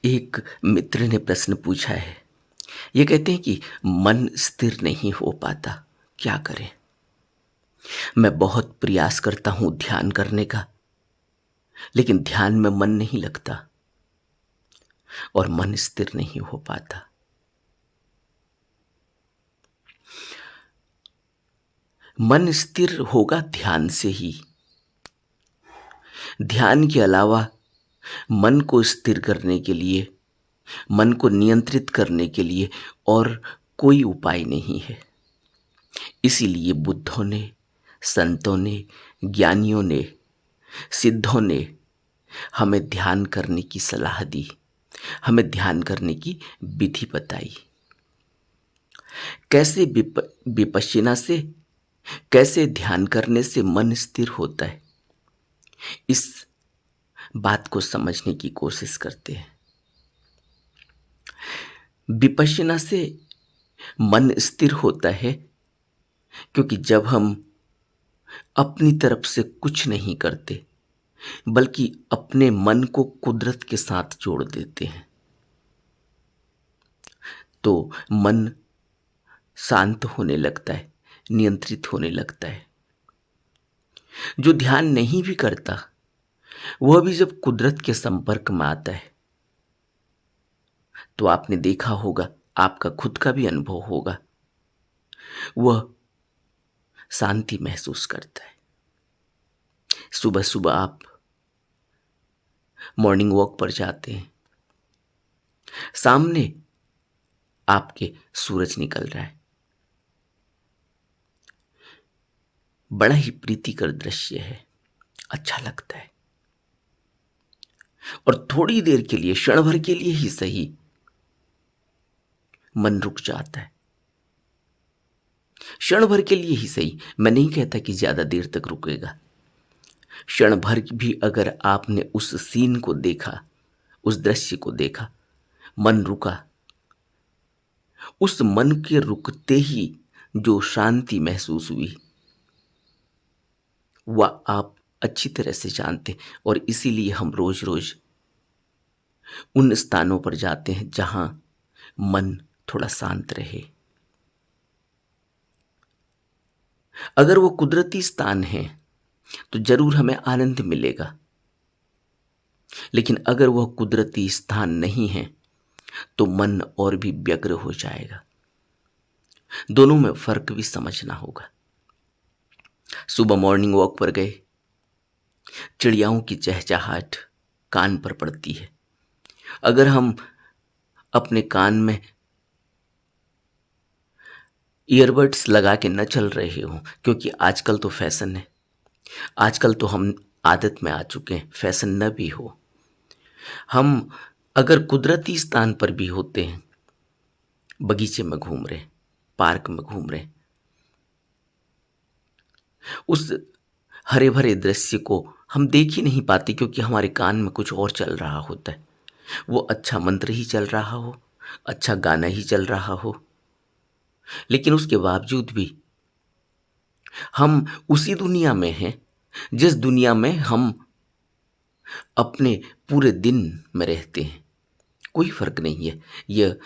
एक मित्र ने प्रश्न पूछा है। ये कहते हैं कि मन स्थिर नहीं हो पाता, क्या करें? मैं बहुत प्रयास करता हूं ध्यान करने का, लेकिन ध्यान में मन नहीं लगता और मन स्थिर नहीं हो पाता। मन स्थिर होगा ध्यान से ही। ध्यान के अलावा मन को स्थिर करने के लिए, मन को नियंत्रित करने के लिए और कोई उपाय नहीं है। इसीलिए बुद्धों ने, संतों ने, ज्ञानियों ने, सिद्धों ने हमें ध्यान करने की सलाह दी, हमें ध्यान करने की विधि बताई। कैसे विपश्यना से, कैसे ध्यान करने से मन स्थिर होता है, इस बात को समझने की कोशिश करते हैं। विपश्यना से मन स्थिर होता है क्योंकि जब हम अपनी तरफ से कुछ नहीं करते, बल्कि अपने मन को कुदरत के साथ जोड़ देते हैं, तो मन शांत होने लगता है, नियंत्रित होने लगता है। जो ध्यान नहीं भी करता, वह भी जब कुदरत के संपर्क में आता है, तो आपने देखा होगा, आपका खुद का भी अनुभव होगा, वह शांति महसूस करता है। सुबह सुबह आप मॉर्निंग वॉक पर जाते हैं, सामने आपके सूरज निकल रहा है, बड़ा ही प्रीतिकर दृश्य है, अच्छा लगता है। और थोड़ी देर के लिए, क्षण भर के लिए ही सही, मन रुक जाता है। क्षण भर के लिए ही सही, मैं नहीं कहता कि ज्यादा देर तक रुकेगा। क्षण भर भी अगर आपने उस सीन को देखा, उस दृश्य को देखा, मन रुका, उस मन के रुकते ही जो शांति महसूस हुई, वह आप अच्छी तरह से जानते। और इसीलिए हम रोज रोज उन स्थानों पर जाते हैं जहां मन थोड़ा शांत रहे। अगर वो कुदरती स्थान है तो जरूर हमें आनंद मिलेगा, लेकिन अगर वह कुदरती स्थान नहीं है तो मन और भी व्यग्र हो जाएगा। दोनों में फर्क भी समझना होगा। सुबह मॉर्निंग वॉक पर गए, चिड़ियाओं की चहचहाहट कान पर पड़ती है। अगर हम अपने कान में ईयरबड्स लगा के न चल रहे हो, क्योंकि आजकल तो फैशन है, आजकल तो हम आदत में आ चुके हैं, फैशन न भी हो, हम अगर कुदरती स्थान पर भी होते हैं, बगीचे में घूम रहे, पार्क में घूम रहे, उस हरे भरे दृश्य को हम देख ही नहीं पाते क्योंकि हमारे कान में कुछ और चल रहा होता है। वो अच्छा मंत्र ही चल रहा हो, अच्छा गाना ही चल रहा हो, लेकिन उसके बावजूद भी हम उसी दुनिया में हैं जिस दुनिया में हम अपने पूरे दिन में रहते हैं। कोई फर्क नहीं है यह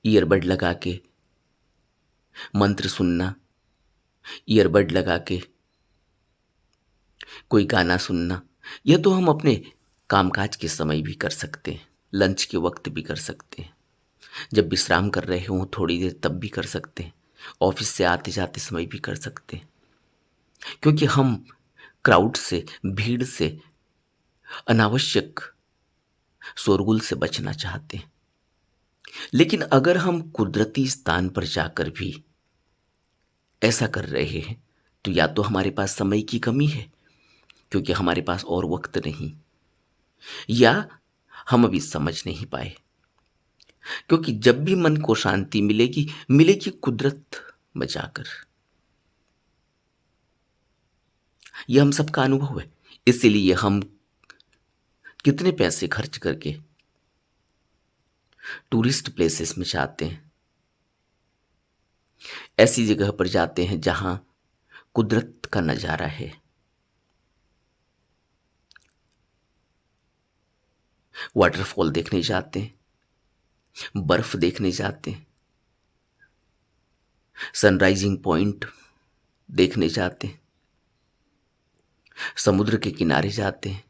ईयरबड लगा के मंत्र सुनना, ईयरबड लगा के कोई गाना सुनना, यह तो हम अपने कामकाज के समय भी कर सकते हैं, लंच के वक्त भी कर सकते हैं, जब विश्राम कर रहे हों थोड़ी देर तब भी कर सकते हैं, ऑफिस से आते जाते समय भी कर सकते हैं, क्योंकि हम क्राउड से, भीड़ से, अनावश्यक शोरगुल से बचना चाहते हैं। लेकिन अगर हम कुदरती स्थान पर जाकर भी ऐसा कर रहे हैं तो या तो हमारे पास समय की कमी है क्योंकि हमारे पास और वक्त नहीं, या हम अभी समझ नहीं पाए, क्योंकि जब भी मन को शांति मिलेगी, मिलेगी कुदरत में जाकर। यह हम सबका अनुभव है। इसीलिए हम कितने पैसे खर्च करके टूरिस्ट प्लेसेस में जाते हैं, ऐसी जगह पर जाते हैं जहां कुदरत का नजारा है। वाटरफॉल देखने जाते हैं, बर्फ देखने जाते हैं, सनराइजिंग पॉइंट देखने जाते हैं, समुद्र के किनारे जाते हैं,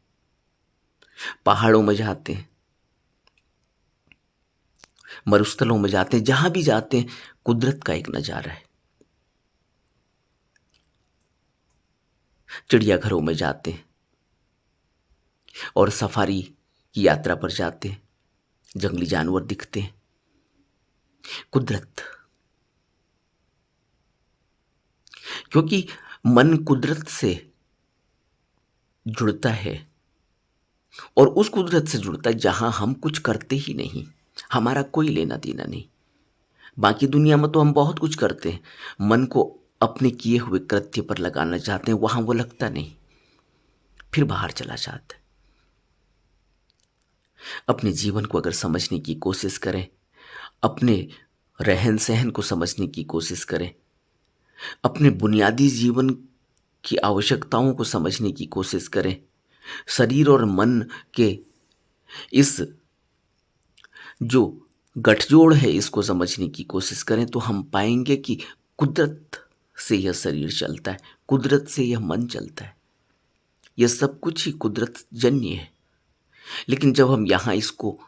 पहाड़ों में जाते हैं, मरुस्थलों में जाते हैं। जहां भी जाते हैं कुदरत का एक नजारा है। चिड़ियाघरों में जाते हैं और सफारी की यात्रा पर जाते हैं, जंगली जानवर दिखते हैं, कुदरत। क्योंकि मन कुदरत से जुड़ता है और उस कुदरत से जुड़ता है जहां हम कुछ करते ही नहीं, हमारा कोई लेना देना नहीं। बाकी दुनिया में तो हम बहुत कुछ करते हैं, मन को अपने किए हुए कृत्य पर लगाना चाहते हैं, वहां वो लगता नहीं, फिर बाहर चला जाता है। अपने जीवन को अगर समझने की कोशिश करें, अपने रहन सहन को समझने की कोशिश करें, अपने बुनियादी जीवन की आवश्यकताओं को समझने की कोशिश करें, शरीर और मन के इस जो गठजोड़ है इसको समझने की कोशिश करें, तो हम पाएंगे कि कुदरत से यह शरीर चलता है, कुदरत से यह मन चलता है, यह सब कुछ ही कुदरत जन्य है। लेकिन जब हम यहाँ इसको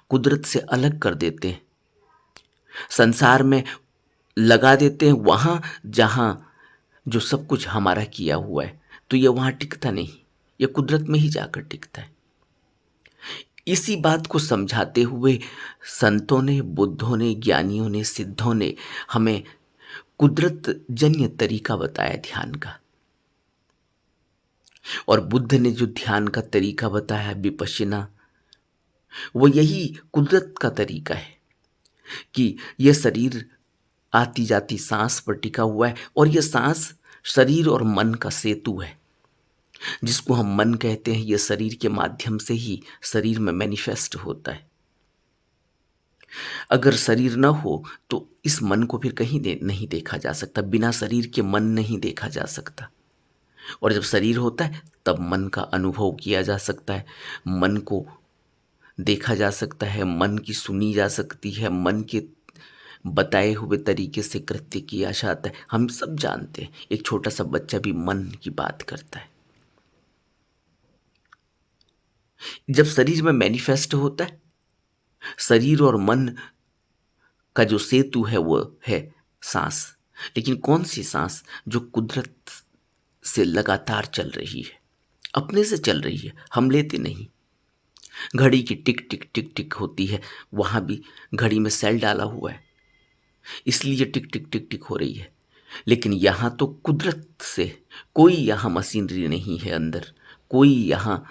कुदरत से अलग कर देते हैं, संसार में लगा देते हैं, वहाँ जहाँ जो सब कुछ हमारा किया हुआ है, तो यह वहाँ टिकता नहीं, यह कुदरत में ही जाकर टिकता है। इसी बात को समझाते हुए संतों ने, बुद्धों ने, ज्ञानियों ने, सिद्धों ने हमें कुदरत जन्य तरीका बताया ध्यान का। और बुद्ध ने जो ध्यान का तरीका बताया विपश्यना, वो यही कुदरत का तरीका है कि यह शरीर आती जाती सांस पर टिका हुआ है और यह सांस शरीर और मन का सेतु है। जिसको हम मन कहते हैं, यह शरीर के माध्यम से ही शरीर में मैनिफेस्ट होता है। अगर शरीर न हो तो इस मन को फिर कहीं नहीं देखा जा सकता, बिना शरीर के मन नहीं देखा जा सकता। और जब शरीर होता है तब मन का अनुभव किया जा सकता है, मन को देखा जा सकता है, मन की सुनी जा सकती है, मन के बताए हुए तरीके से कृत्य किया जाता है। हम सब जानते हैं, एक छोटा सा बच्चा भी मन की बात करता है। जब शरीर में मैनिफेस्ट होता है, शरीर और मन का जो सेतु है वो है सांस। लेकिन कौन सी सांस? जो कुदरत से लगातार चल रही है, अपने से चल रही है, हम लेते नहीं। घड़ी की टिक टिक टिक टिक होती है, वहां भी घड़ी में सेल डाला हुआ है, इसलिए टिक टिक टिक टिक हो रही है। लेकिन यहाँ तो कुदरत से कोई यहाँ मशीनरी नहीं है, अंदर कोई यहाँ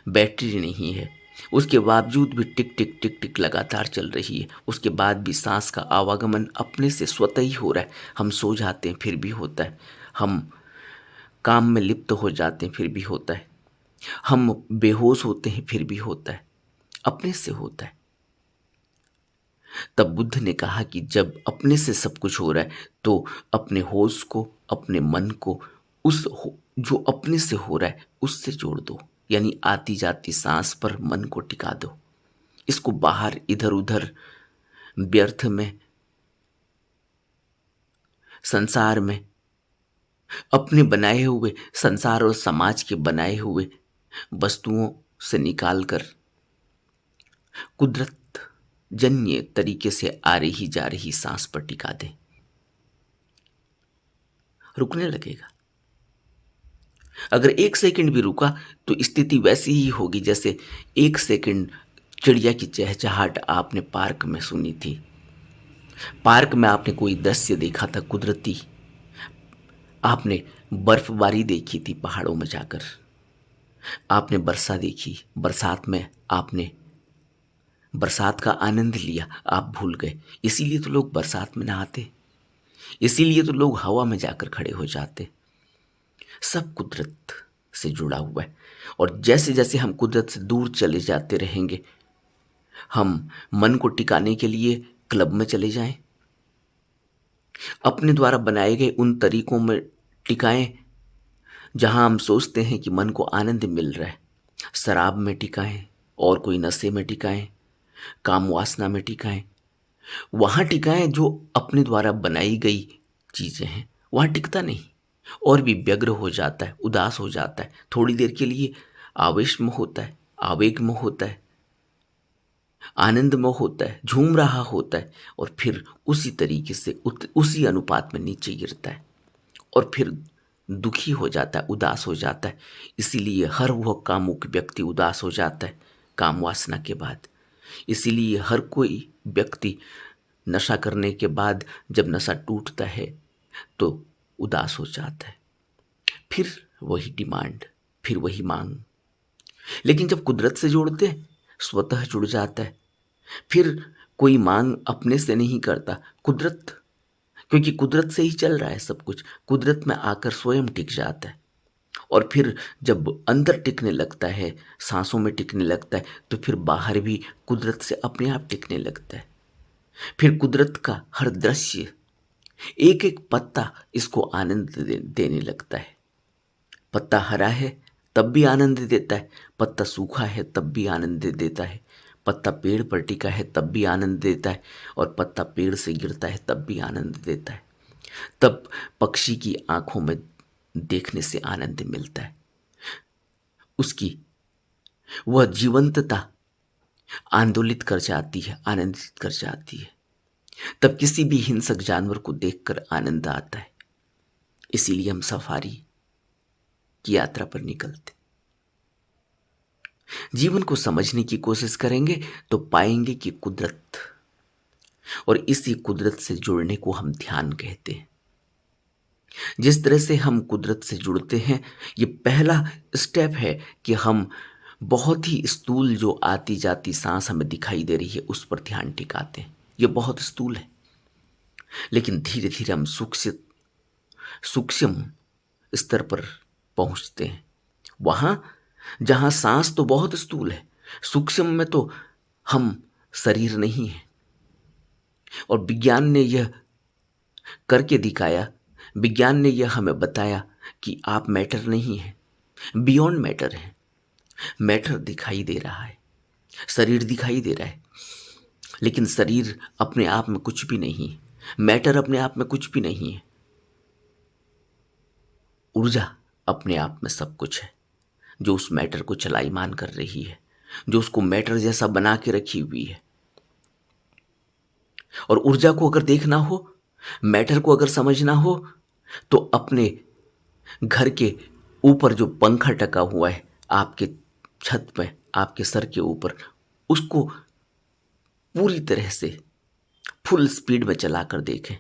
बैटरी नहीं है, उसके बावजूद भी टिक टिक टिक टिक लगातार चल रही है। उसके बाद भी सांस का आवागमन अपने से स्वतः ही हो रहा है। हम सो जाते हैं फिर भी होता है, हम काम में लिप्त हो जाते हैं फिर भी होता है, हम बेहोश होते हैं फिर भी होता है, अपने से होता है। तब बुद्ध ने कहा कि जब अपने से सब कुछ हो रहा है तो अपने होश को, अपने मन को जो अपने से हो रहा है उससे जोड़ दो, यानी आती जाती सांस पर मन को टिका दो। इसको बाहर इधर उधर व्यर्थ में, संसार में, अपने बनाए हुए संसार और समाज के बनाए हुए वस्तुओं से निकालकर कुदरत जन्य तरीके से आ रही जा रही सांस पर टिका दे, रुकने लगेगा। अगर 1 सेकंड भी रुका तो स्थिति वैसी ही होगी जैसे 1 सेकंड चिड़िया की चहचहाट आपने पार्क में सुनी थी। पार्क में आपने कोई दृश्य देखा था कुदरती, आपने बर्फबारी देखी थी पहाड़ों में जाकर, आपने वर्षा देखी, बरसात में आपने बरसात का आनंद लिया, आप भूल गए। इसीलिए तो लोग बरसात में नहाते, इसीलिए तो लोग हवा में जाकर खड़े हो जाते। सब कुदरत से जुड़ा हुआ है। और जैसे जैसे हम कुदरत से दूर चले जाते रहेंगे, हम मन को टिकाने के लिए क्लब में चले जाएं, अपने द्वारा बनाए गए उन तरीकों में टिकाएं जहां हम सोचते हैं कि मन को आनंद मिल रहा है। शराब में टिकाएं, और कोई नशे में टिकाएं, काम वासना में टिकाएं, वहाँ टिकाएं जो अपने द्वारा बनाई गई चीज़ें हैं, वहाँ टिकता नहीं। और भी व्यग्र हो जाता है, उदास हो जाता है, थोड़ी देर के लिए आवेश में होता है, आवेग में होता है, आनंद में होता है, झूम रहा होता है, और फिर उसी तरीके से उसी अनुपात में नीचे गिरता है और फिर दुखी हो जाता है, उदास हो जाता है। इसीलिए हर वह कामुक व्यक्ति उदास हो जाता है काम वासना के बाद। इसीलिए हर कोई व्यक्ति नशा करने के बाद जब नशा टूटता है तो उदास हो जाता है। फिर वही डिमांड, फिर वही मांग। लेकिन जब कुदरत से जोड़ते हैं, स्वतः जुड़ जाता है। फिर कोई मांग अपने से नहीं करता, कुदरत, क्योंकि कुदरत से ही चल रहा है सब कुछ, कुदरत में आकर स्वयं टिक जाता है। और फिर जब अंदर टिकने लगता है, सांसों में टिकने लगता है, तो फिर बाहर भी कुदरत से अपने आप टिकने लगता है। फिर कुदरत का हर दृश्य, एक एक पत्ता इसको आनंद देने लगता है। पत्ता हरा है तब भी आनंद देता है, पत्ता सूखा है तब भी आनंद देता है, पत्ता पेड़ पर टिका है तब भी आनंद देता है, और पत्ता पेड़ से गिरता है तब भी आनंद देता है। तब पक्षी की आंखों में देखने से आनंद मिलता है। उसकी वह जीवंतता आंदोलित कर जाती है, आनंदित कर जाती है। तब किसी भी हिंसक जानवर को देखकर आनंद आता है। इसीलिए हम सफारी की यात्रा पर निकलते। जीवन को समझने की कोशिश करेंगे तो पाएंगे कि कुदरत, और इसी कुदरत से जुड़ने को हम ध्यान कहते हैं। जिस तरह से हम कुदरत से जुड़ते हैं, ये पहला स्टेप है कि हम बहुत ही स्थूल जो आती जाती सांस हमें दिखाई दे रही है उस पर ध्यान टिकाते हैं। ये बहुत स्थूल है, लेकिन धीरे धीरे हम सूक्ष्म स्तर पर पहुंचते हैं। वहां जहां सांस तो बहुत स्थूल है, सूक्ष्म में तो हम शरीर नहीं है। और विज्ञान ने यह करके दिखाया, विज्ञान ने यह हमें बताया कि आप मैटर नहीं है, बियॉन्ड मैटर है। मैटर दिखाई दे रहा है, शरीर दिखाई दे रहा है, लेकिन शरीर अपने आप में कुछ भी नहीं है, मैटर अपने आप में कुछ भी नहीं है। ऊर्जा अपने आप में सब कुछ है, जो उस मैटर को चलायमान कर रही है, जो उसको मैटर जैसा बना के रखी हुई है। और ऊर्जा को अगर देखना हो, मैटर को अगर समझना हो, तो अपने घर के ऊपर जो पंखा टका हुआ है आपके छत पे, आपके सर के ऊपर, उसको पूरी तरह से फुल स्पीड में चलाकर देखें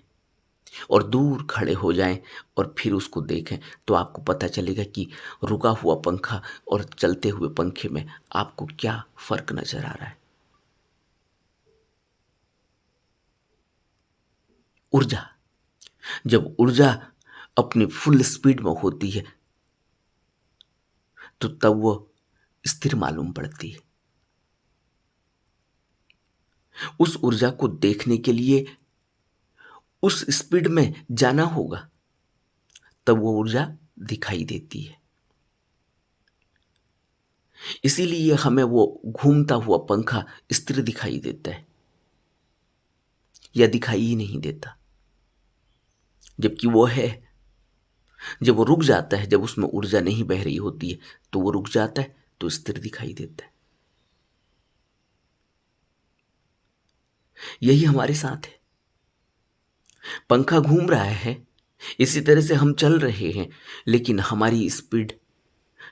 और दूर खड़े हो जाएं और फिर उसको देखें, तो आपको पता चलेगा कि रुका हुआ पंखा और चलते हुए पंखे में आपको क्या फर्क नजर आ रहा है। ऊर्जा, जब ऊर्जा अपनी फुल स्पीड में होती है तो तब वो स्थिर मालूम पड़ती है। उस ऊर्जा को देखने के लिए उस स्पीड में जाना होगा, तब वो ऊर्जा दिखाई देती है। इसीलिए हमें वो घूमता हुआ पंखा स्थिर दिखाई देता है, या दिखाई ही नहीं देता। जबकि वो है, जब वो रुक जाता है, जब उसमें ऊर्जा नहीं बह रही होती है, तो वो रुक जाता है तो स्थिर दिखाई देता है। यही हमारे साथ है। पंखा घूम रहा है, इसी तरह से हम चल रहे हैं, लेकिन हमारी स्पीड,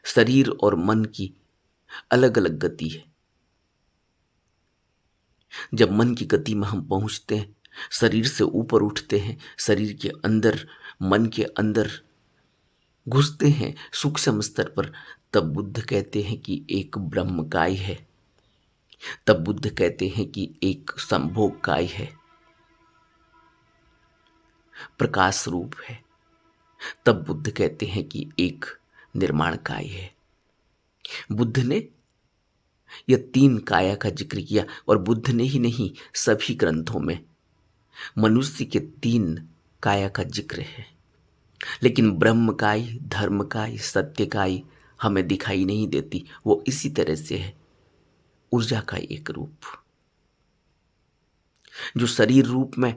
शरीर और मन की अलग अलग गति है। जब मन की गति में हम पहुंचते हैं, शरीर से ऊपर उठते हैं, शरीर के अंदर, मन के अंदर घुसते हैं सूक्ष्म स्तर पर, तब बुद्ध कहते हैं कि एक ब्रह्मकाय है। तब बुद्ध कहते हैं कि एक संभोगकाय है, प्रकाश रूप है। तब बुद्ध कहते हैं कि एक निर्माणकाय है। बुद्ध ने यह तीन काया का जिक्र किया, और बुद्ध ने ही नहीं, सभी ग्रंथों में मनुष्य के तीन काया का जिक्र है। लेकिन ब्रह्मकाय, धर्मकाय, सत्यकाय हमें दिखाई नहीं देती। वो इसी तरह से है, ऊर्जा का एक रूप, जो शरीर रूप में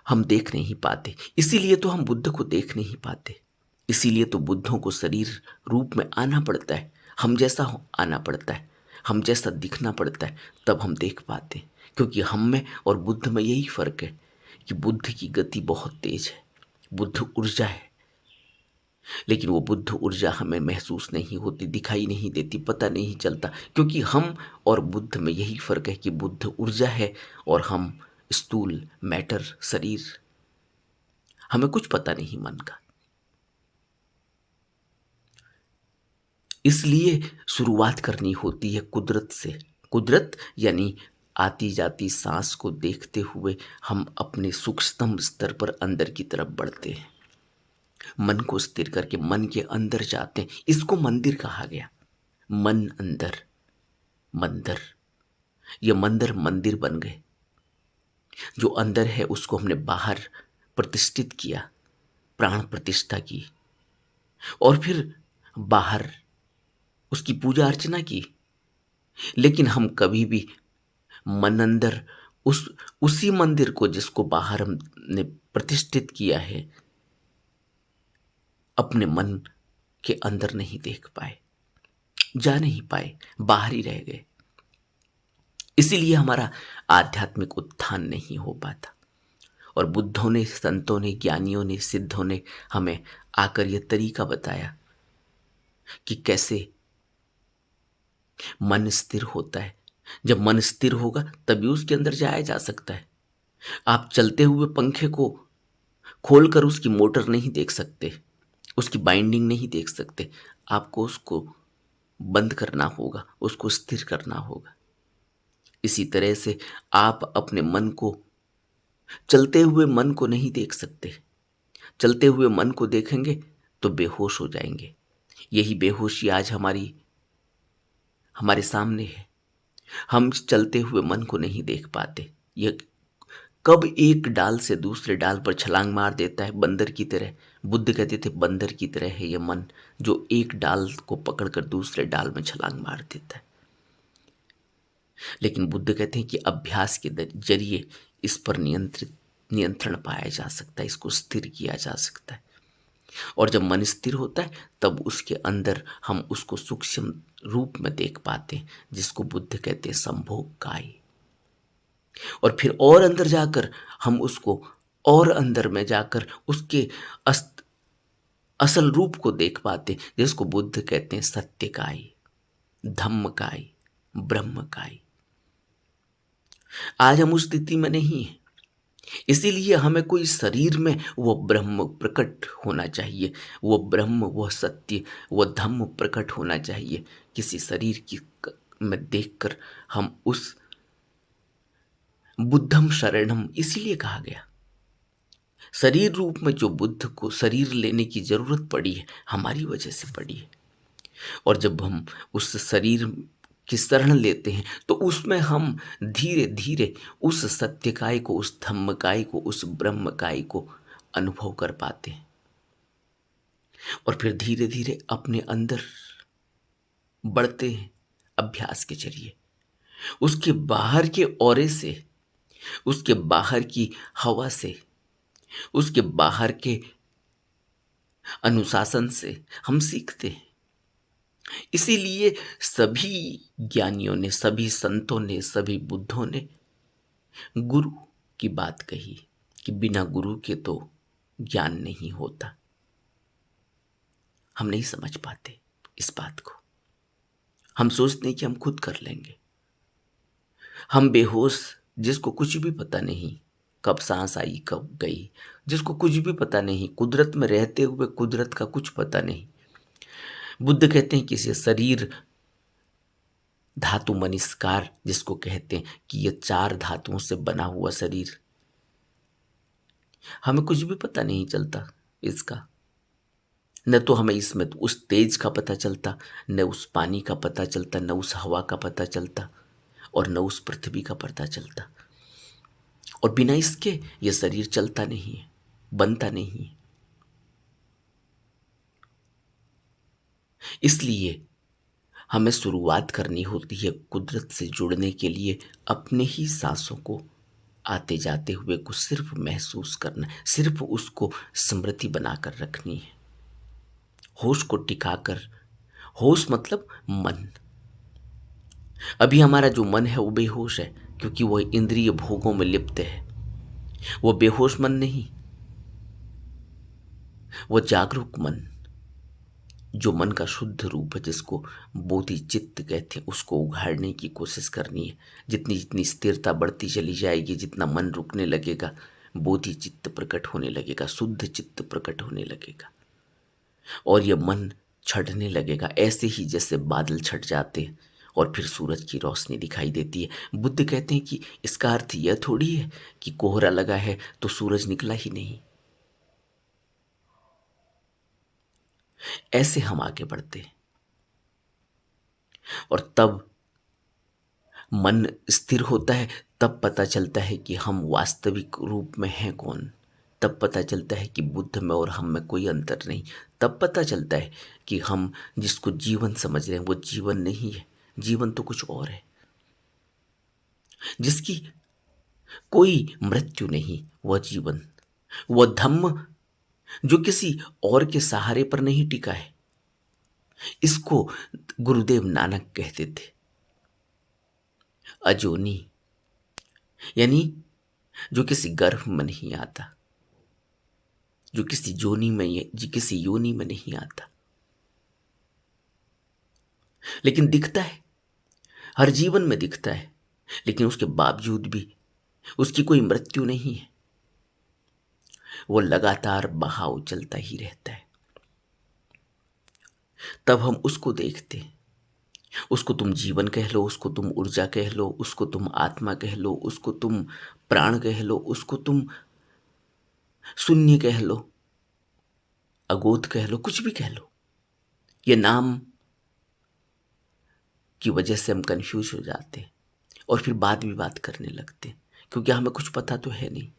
हम देख नहीं पाते। इसीलिए तो हम बुद्ध को देख नहीं पाते। इसीलिए तो बुद्धों को शरीर रूप में आना पड़ता है, हम जैसा आना पड़ता है, हम जैसा दिखना पड़ता है, तब हम देख पाते हैं। क्योंकि हम में और बुद्ध में यही फर्क है कि बुद्ध की गति बहुत तेज है, बुद्ध ऊर्जा है, लेकिन वो बुद्ध ऊर्जा हमें महसूस नहीं होती, दिखाई नहीं देती, पता नहीं चलता। क्योंकि हम और बुद्ध में यही फर्क है कि बुद्ध ऊर्जा है और हम स्थूल मैटर शरीर, हमें कुछ पता नहीं मन का। इसलिए शुरुआत करनी होती है कुदरत से। कुदरत यानी आती जाती सांस को देखते हुए हम अपने सूक्ष्मतम स्तर पर अंदर की तरफ बढ़ते हैं, मन को स्थिर करके मन के अंदर जाते हैं। इसको मंदिर कहा गया। मन अंदर, मंदिर, ये मंदिर मंदिर बन गए। जो अंदर है उसको हमने बाहर प्रतिष्ठित किया, प्राण प्रतिष्ठा की, और फिर बाहर उसकी पूजा अर्चना की। लेकिन हम कभी भी मन अंदर उसी मंदिर को जिसको बाहर हमने प्रतिष्ठित किया है, अपने मन के अंदर नहीं देख पाए, जा नहीं पाए, बाहर ही रह गए। इसीलिए हमारा आध्यात्मिक उत्थान नहीं हो पाता। और बुद्धों ने, संतों ने, ज्ञानियों ने, सिद्धों ने हमें आकर यह तरीका बताया कि कैसे मन स्थिर होता है। जब मन स्थिर होगा तभी उसके अंदर जाया जा सकता है। आप चलते हुए पंखे को खोलकर उसकी मोटर नहीं देख सकते, उसकी बाइंडिंग नहीं देख सकते। आपको उसको बंद करना होगा, उसको स्थिर करना होगा। इसी तरह से आप अपने मन को, चलते हुए मन को नहीं देख सकते। चलते हुए मन को देखेंगे तो बेहोश हो जाएंगे। यही बेहोशी आज हमारे सामने है। हम चलते हुए मन को नहीं देख पाते। यह कब एक डाल से दूसरे डाल पर छलांग मार देता है, बंदर की तरह। बुद्ध कहते थे बंदर की तरह है यह मन, जो एक डाल को पकड़कर दूसरे डाल में छलांग मार देता है। लेकिन बुद्ध कहते हैं कि अभ्यास के जरिए इस पर नियंत्रण पाया जा सकता है, इसको स्थिर किया जा सकता है। और जब मन स्थिर होता है तब उसके अंदर हम उसको सूक्ष्म रूप में देख पाते हैं, जिसको बुद्ध कहते हैं संभोग काय। और फिर और अंदर जाकर हम उसको, और अंदर में जाकर उसके असल रूप को देख पाते, जिसको बुद्ध कहते हैं सत्यकाय, धम्मकाय, ब्रह्मकाय। आज हम उस स्थिति में नहीं हैं। इसीलिए हमें कोई शरीर में वो ब्रह्म प्रकट होना चाहिए, वो ब्रह्म, वो सत्य, वो धम्म प्रकट होना चाहिए। किसी शरीर की में देखकर हम उस बुद्धम शरणम इसीलिए कहा गया। शरीर रूप में जो बुद्ध को शरीर लेने की जरूरत पड़ी है, हमारी वजह से पड़ी है। और जब हम उस शरीर की शरण लेते हैं तो उसमें हम धीरे धीरे उस सत्यकाय को, उस धम्मकाय को, उस ब्रह्मकाय को अनुभव कर पाते हैं। और फिर धीरे धीरे अपने अंदर बढ़ते हैं अभ्यास के जरिए। उसके बाहर के औरे से, उसके बाहर की हवा से, उसके बाहर के अनुशासन से हम सीखते हैं। इसीलिए सभी ज्ञानियों ने, सभी संतों ने, सभी बुद्धों ने गुरु की बात कही कि बिना गुरु के तो ज्ञान नहीं होता। हम नहीं समझ पाते इस बात को। हम सोचते हैं कि हम खुद कर लेंगे। हम बेहोश, जिसको कुछ भी पता नहीं कब सांस आई कब गई, जिसको कुछ भी पता नहीं, कुदरत में रहते हुए कुदरत का कुछ पता नहीं। बुद्ध कहते हैं कि ये शरीर धातु मनिस्कार, जिसको कहते हैं कि यह 4 धातुओं से बना हुआ शरीर, हमें कुछ भी पता नहीं चलता इसका। न तो हमें इसमें उस तेज का पता चलता, न उस पानी का पता चलता, न उस हवा का पता चलता, और न उस पृथ्वी का पता चलता। और बिना इसके यह शरीर चलता नहीं है, बनता नहीं है। इसलिए हमें शुरुआत करनी होती है कुदरत से जुड़ने के लिए अपने ही सांसों को आते जाते हुए को सिर्फ महसूस करना, सिर्फ उसको स्मृति बनाकर रखनी है, होश को टिकाकर। होश मतलब मन। अभी हमारा जो मन है वो बेहोश है, क्योंकि वह इंद्रिय भोगों में लिप्त है। वो बेहोश मन नहीं, वो जागरूक मन, जो मन का शुद्ध रूप है, जिसको बोधि चित्त कहते हैं, उसको उघाड़ने की कोशिश करनी है। जितनी जितनी स्थिरता बढ़ती चली जाएगी, जितना मन रुकने लगेगा, बोधि चित्त प्रकट होने लगेगा, शुद्ध चित्त प्रकट होने लगेगा, और यह मन छटने लगेगा, ऐसे ही जैसे बादल छट जाते हैं और फिर सूरज की रोशनी दिखाई देती है। बुद्ध कहते हैं कि इसका अर्थ यह थोड़ी है कि कोहरा लगा है तो सूरज निकला ही नहीं। ऐसे हम आगे बढ़ते हैं, और तब मन स्थिर होता है। तब पता चलता है कि हम वास्तविक रूप में हैं कौन। तब पता चलता है कि बुद्ध में और हम में कोई अंतर नहीं। तब पता चलता है कि हम जिसको जीवन समझ रहे हैं वो जीवन नहीं है, जीवन तो कुछ और है। जिसकी कोई मृत्यु नहीं, वह जीवन, वह धम्म जो किसी और के सहारे पर नहीं टिका है। इसको गुरुदेव नानक कहते थे अजोनी, यानी जो किसी गर्भ में नहीं आता, जो किसी जोनी में, जो किसी योनि में नहीं आता, लेकिन दिखता है, हर जीवन में दिखता है, लेकिन उसके बावजूद भी उसकी कोई मृत्यु नहीं है। वो लगातार बहाव चलता ही रहता है। तब हम उसको देखते हैं। उसको तुम जीवन कह लो, उसको तुम ऊर्जा कह लो, उसको तुम आत्मा कह लो, उसको तुम प्राण कह लो, उसको तुम शून्य कह लो, अगोद कह लो, कुछ भी कह लो। ये नाम की वजह से हम कंफ्यूज हो जाते हैं और फिर बात विवाद करने लगते हैं, क्योंकि हमें कुछ पता तो है नहीं।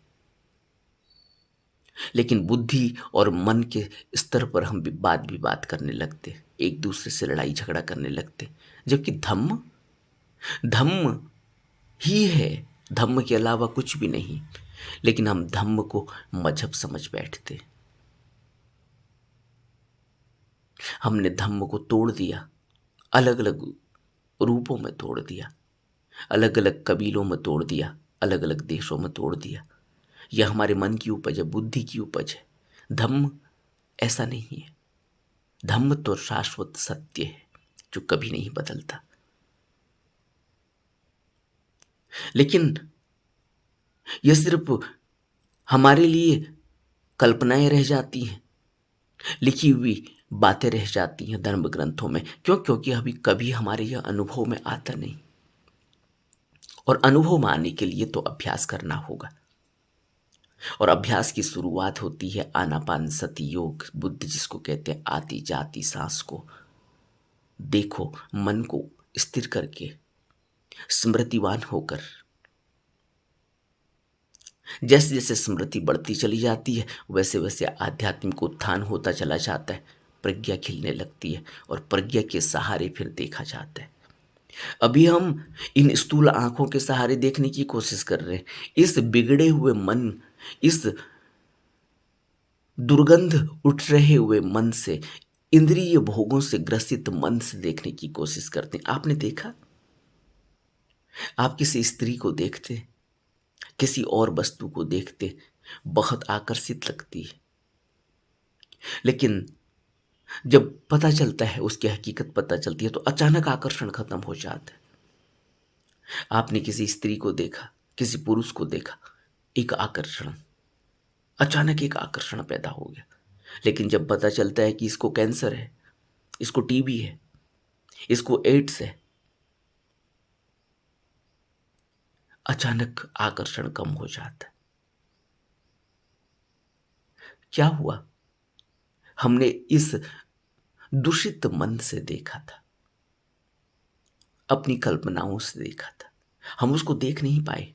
लेकिन बुद्धि और मन के स्तर पर हम भी बात विवाद करने लगते हैं, एक दूसरे से लड़ाई झगड़ा करने लगते हैं। जबकि धम्म धम्म ही है, धम्म के अलावा कुछ भी नहीं। लेकिन हम धम्म को मजहब समझ बैठते हैं। हमने धम्म को तोड़ दिया, अलग अलग रूपों में तोड़ दिया, अलग अलग कबीलों में तोड़ दिया, अलग अलग देशों में तोड़ दिया। यह हमारे मन की उपज है, बुद्धि की उपज है। धम्म ऐसा नहीं है। धम्म तो शाश्वत सत्य है जो कभी नहीं बदलता। लेकिन यह सिर्फ हमारे लिए कल्पनाएं रह जाती हैं, लिखी हुई बातें रह जाती हैं धर्म ग्रंथों में। क्यों? क्योंकि अभी कभी हमारे यह अनुभव में आता नहीं, और अनुभव में आने के लिए तो अभ्यास करना होगा। और अभ्यास की शुरुआत होती है आनापान सति योग, बुद्ध जिसको कहते हैं आती जाती सांस को देखो, मन को स्थिर करके, स्मृतिवान होकर। जैसे जैसे स्मृति बढ़ती चली जाती है, वैसे वैसे आध्यात्मिक उत्थान होता चला जाता है, प्रज्ञा खिलने लगती है, और प्रज्ञा के सहारे फिर देखा जाता है। अभी हम इन स्थूल आंखों के सहारे देखने की कोशिश कर रहे हैं। इस बिगड़े हुए मन, इस दुर्गंध उठ रहे हुए मन से, इंद्रिय भोगों से ग्रसित मन से देखने की कोशिश करते हैं। आपने देखा, आप किसी स्त्री को देखते, किसी और वस्तु को देखते, बहुत आकर्षित लगती है, लेकिन जब पता चलता है, उसकी हकीकत पता चलती है, तो अचानक आकर्षण खत्म हो जाता है। आपने किसी स्त्री को देखा, किसी पुरुष को देखा, एक आकर्षण, अचानक एक आकर्षण पैदा हो गया, लेकिन जब पता चलता है कि इसको कैंसर है, इसको टीबी है, इसको एड्स है, अचानक आकर्षण कम हो जाता है। क्या हुआ? हमने इस दूषित मन से देखा था, अपनी कल्पनाओं से देखा था। हम उसको देख नहीं पाए,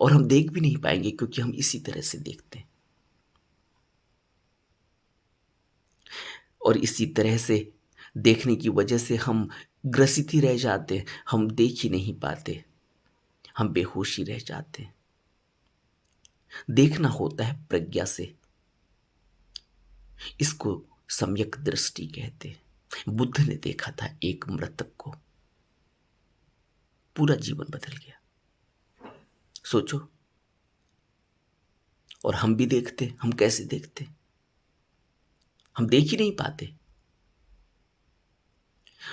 और हम देख भी नहीं पाएंगे, क्योंकि हम इसी तरह से देखते हैं। और इसी तरह से देखने की वजह से हम ग्रसित ही रह जाते, हम देख ही नहीं पाते, हम बेहोश ही रह जाते हैं। देखना होता है प्रज्ञा से, इसको सम्यक दृष्टि कहते हैं। बुद्ध ने देखा था एक मृतक को, पूरा जीवन बदल गया। सोचो, और हम भी देखते, हम कैसे देखते, हम देख ही नहीं पाते।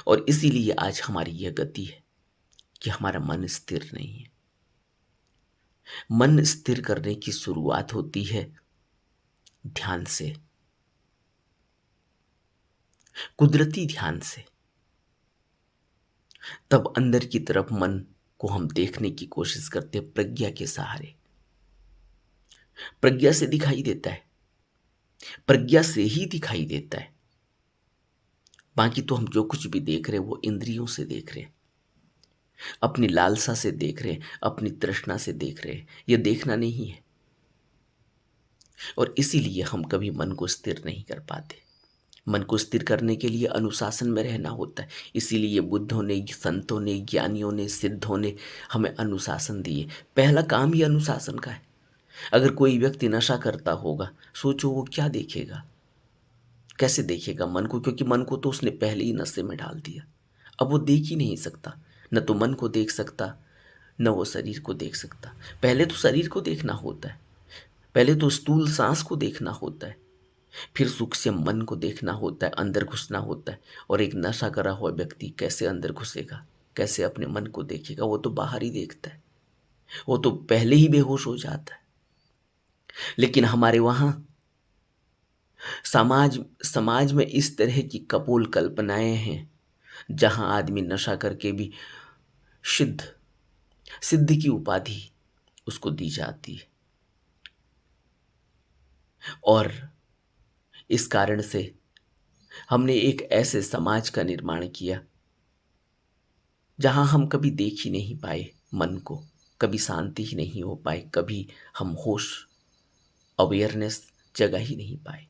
और इसीलिए आज हमारी यह गति है कि हमारा मन स्थिर नहीं है। मन स्थिर करने की शुरुआत होती है ध्यान से, कुदरती ध्यान से। तब अंदर की तरफ मन को हम देखने की कोशिश करते हैं प्रज्ञा के सहारे। प्रज्ञा से दिखाई देता है, प्रज्ञा से ही दिखाई देता है। बाकी तो हम जो कुछ भी देख रहे हैं वो इंद्रियों से देख रहे हैं, अपनी लालसा से देख रहे हैं, अपनी तृष्णा से देख रहे हैं। यह देखना नहीं है। और इसीलिए हम कभी मन को स्थिर नहीं कर पाते। मन को स्थिर करने के लिए अनुशासन में रहना होता है। इसीलिए बुद्धों ने, संतों ने, ज्ञानियों ने, सिद्धों ने हमें अनुशासन दिए। पहला काम ही अनुशासन का है। अगर कोई व्यक्ति नशा करता होगा, सोचो वो क्या देखेगा, कैसे देखेगा मन को, क्योंकि मन को तो उसने पहले ही नशे में डाल दिया। अब वो देख ही नहीं सकता, न तो मन को देख सकता, न वो शरीर को देख सकता। पहले तो शरीर को देखना होता है, पहले तो स्थूल सांस को देखना होता है, फिर सूक्ष्म मन को देखना होता है, अंदर घुसना होता है। और एक नशा करा हुआ व्यक्ति कैसे अंदर घुसेगा, कैसे अपने मन को देखेगा? वो तो बाहर ही देखता है, वो तो पहले ही बेहोश हो जाता है। लेकिन हमारे वहाँ समाज समाज में इस तरह की कपोल कल्पनाएं हैं, जहां आदमी नशा करके भी सिद्ध सिद्ध की उपाधि उसको दी जाती है। और इस कारण से हमने एक ऐसे समाज का निर्माण किया जहां हम कभी देख ही नहीं पाए मन को, कभी शांति ही नहीं हो पाए, कभी हम होश, अवेयरनेस जगा ही नहीं पाए।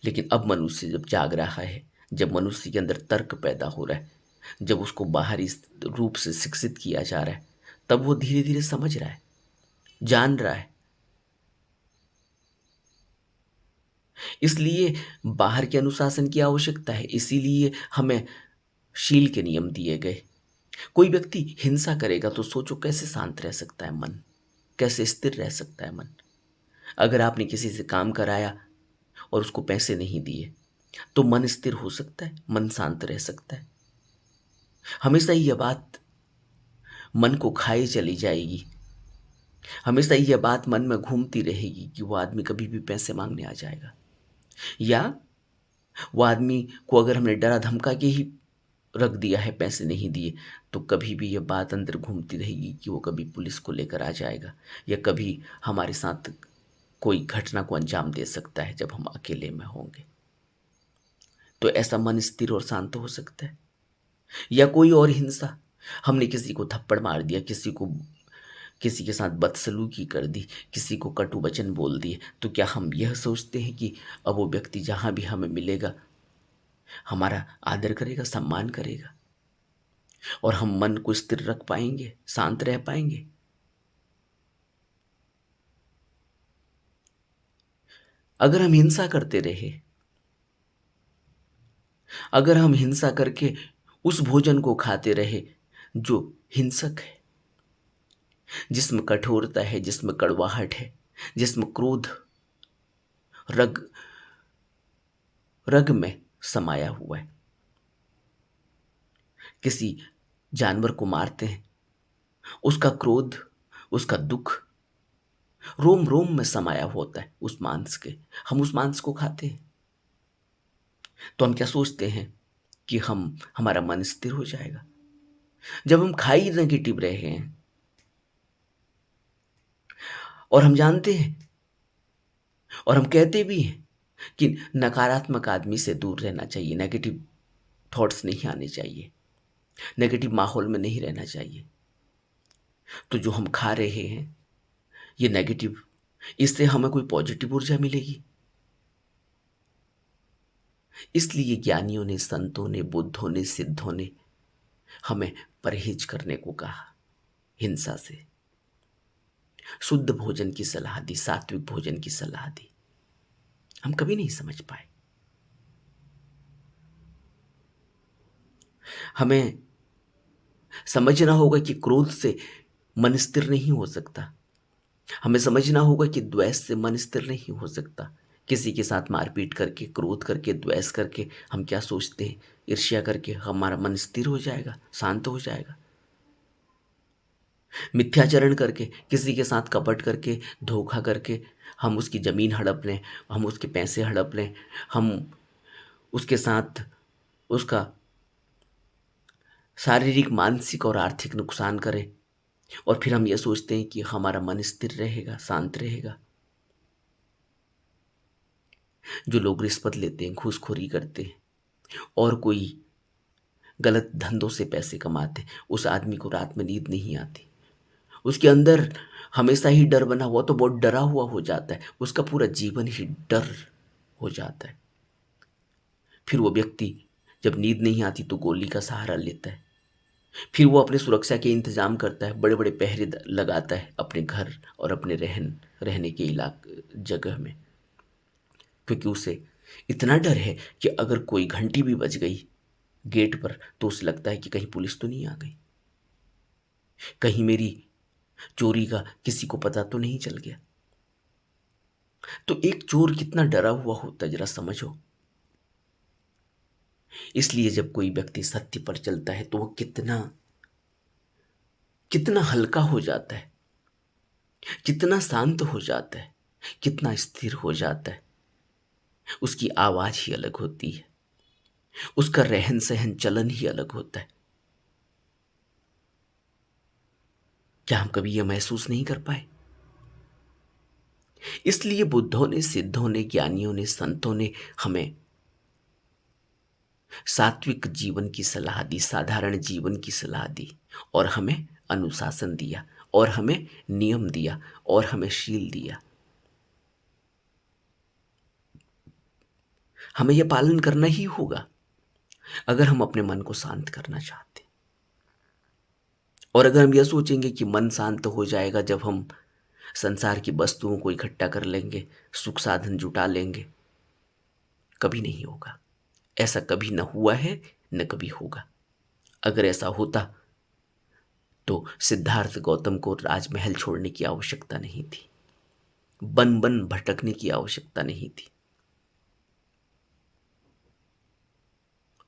लेकिन अब मनुष्य जब जाग रहा है, जब मनुष्य के अंदर तर्क पैदा हो रहा है, जब उसको बाहरी रूप से शिक्षित किया जा रहा है, तब वो धीरे धीरे समझ रहा है, जान रहा है। इसलिए बाहर के अनुशासन की आवश्यकता है, इसीलिए हमें शील के नियम दिए गए। कोई व्यक्ति हिंसा करेगा तो सोचो कैसे शांत रह सकता है मन, कैसे स्थिर रह सकता है मन। अगर आपने किसी से काम कराया और उसको पैसे नहीं दिए तो मन स्थिर हो सकता है, मन शांत रह सकता है? हमेशा यह बात मन को खाए चली जाएगी, हमेशा यह बात मन में घूमती रहेगी कि वो आदमी कभी भी पैसे मांगने आ जाएगा, या वो आदमी को अगर हमने डरा धमका के ही रख दिया है, पैसे नहीं दिए, तो कभी भी यह बात अंदर घूमती रहेगी कि वो कभी पुलिस को लेकर आ जाएगा, या कभी हमारे साथ कोई घटना को अंजाम दे सकता है जब हम अकेले में होंगे। तो ऐसा मन स्थिर और शांत हो सकता है? या कोई और हिंसा, हमने किसी को थप्पड़ मार दिया, किसी के साथ बदसलूकी कर दी, किसी को कटु वचन बोल दिए, तो क्या हम यह सोचते हैं कि अब वो व्यक्ति जहां भी हमें मिलेगा हमारा आदर करेगा, सम्मान करेगा, और हम मन को स्थिर रख पाएंगे, शांत रह पाएंगे? अगर हम हिंसा करते रहे, अगर हम हिंसा करके उस भोजन को खाते रहे जो हिंसक है, जिसमें कठोरता है, जिसमें कड़वाहट है, जिसमें क्रोध रग रग में समाया हुआ है, किसी जानवर को मारते हैं, उसका क्रोध, उसका दुख रोम रोम में समाया होता है उस मांस के, हम उस मांस को खाते हैं, तो हम क्या सोचते हैं कि हमारा मन स्थिर हो जाएगा? जब हम खा ही नेगेटिव रहे हैं, और हम जानते हैं और हम कहते भी हैं कि नकारात्मक आदमी से दूर रहना चाहिए, नेगेटिव थॉट्स नहीं आने चाहिए, नेगेटिव माहौल में नहीं रहना चाहिए, तो जो हम खा रहे हैं ये नेगेटिव, इससे हमें कोई पॉजिटिव ऊर्जा मिलेगी? इसलिए ज्ञानियों ने, संतों ने, बुद्धों ने, सिद्धों ने हमें परहेज करने को कहा हिंसा से। शुद्ध भोजन की सलाह दी, सात्विक भोजन की सलाह दी। हम कभी नहीं समझ पाए। हमें समझना होगा कि क्रोध से मन स्थिर नहीं हो सकता। हमें समझना होगा कि द्वेष से मन स्थिर नहीं हो सकता। किसी के साथ मारपीट करके, क्रोध करके, द्वेष करके हम क्या सोचते हैं, ईर्ष्या करके हमारा मन स्थिर हो जाएगा, शांत हो जाएगा। मिथ्याचरण करके, किसी के साथ कपट करके, धोखा करके हम उसकी ज़मीन हड़प लें, हम उसके पैसे हड़प लें, हम उसके साथ उसका शारीरिक, मानसिक और आर्थिक नुकसान करें, और फिर हम ये सोचते हैं कि हमारा मन स्थिर रहेगा, शांत रहेगा। जो लोग रिश्वत लेते हैं, घूसखोरी करते हैं और कोई गलत धंधों से पैसे कमाते हैं, उस आदमी को रात में नींद नहीं आती। उसके अंदर हमेशा ही डर बना हुआ, तो बहुत डरा हुआ हो जाता है, उसका पूरा जीवन ही डर हो जाता है। फिर वो व्यक्ति जब नींद नहीं आती तो गोली का सहारा लेता है। फिर वो अपने सुरक्षा के इंतजाम करता है, बड़े बड़े पहरे लगाता है अपने घर और अपने रहने के जगह में, क्योंकि उसे इतना डर है कि अगर कोई घंटी भी बज गई गेट पर तो उसे लगता है कि कहीं पुलिस तो नहीं आ गई, कहीं मेरी चोरी का किसी को पता तो नहीं चल गया। तो एक चोर कितना डरा हुआ होता है, जरा समझो। इसलिए जब कोई व्यक्ति सत्य पर चलता है तो वो कितना कितना हल्का हो जाता है, कितना शांत हो जाता है, कितना स्थिर हो जाता है। उसकी आवाज ही अलग होती है, उसका रहन सहन चलन ही अलग होता है। क्या हम कभी यह महसूस नहीं कर पाए? इसलिए बुद्धों ने, सिद्धों ने, ज्ञानियों ने, संतों ने हमें सात्विक जीवन की सलाह दी, साधारण जीवन की सलाह दी, और हमें अनुशासन दिया, और हमें नियम दिया, और हमें शील दिया। हमें यह पालन करना ही होगा अगर हम अपने मन को शांत करना चाहते हैं। और अगर हम यह सोचेंगे कि मन शांत हो जाएगा जब हम संसार की वस्तुओं को इकट्ठा कर लेंगे, सुख साधन जुटा लेंगे, कभी नहीं होगा। ऐसा कभी न हुआ है, न कभी होगा। अगर ऐसा होता तो सिद्धार्थ गौतम को राजमहल छोड़ने की आवश्यकता नहीं थी, बन बन भटकने की आवश्यकता नहीं थी।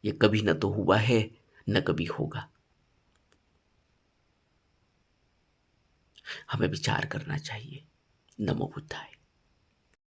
ये कभी न तो हुआ है, न कभी होगा। हमें विचार करना चाहिए। नमो बुद्धाय।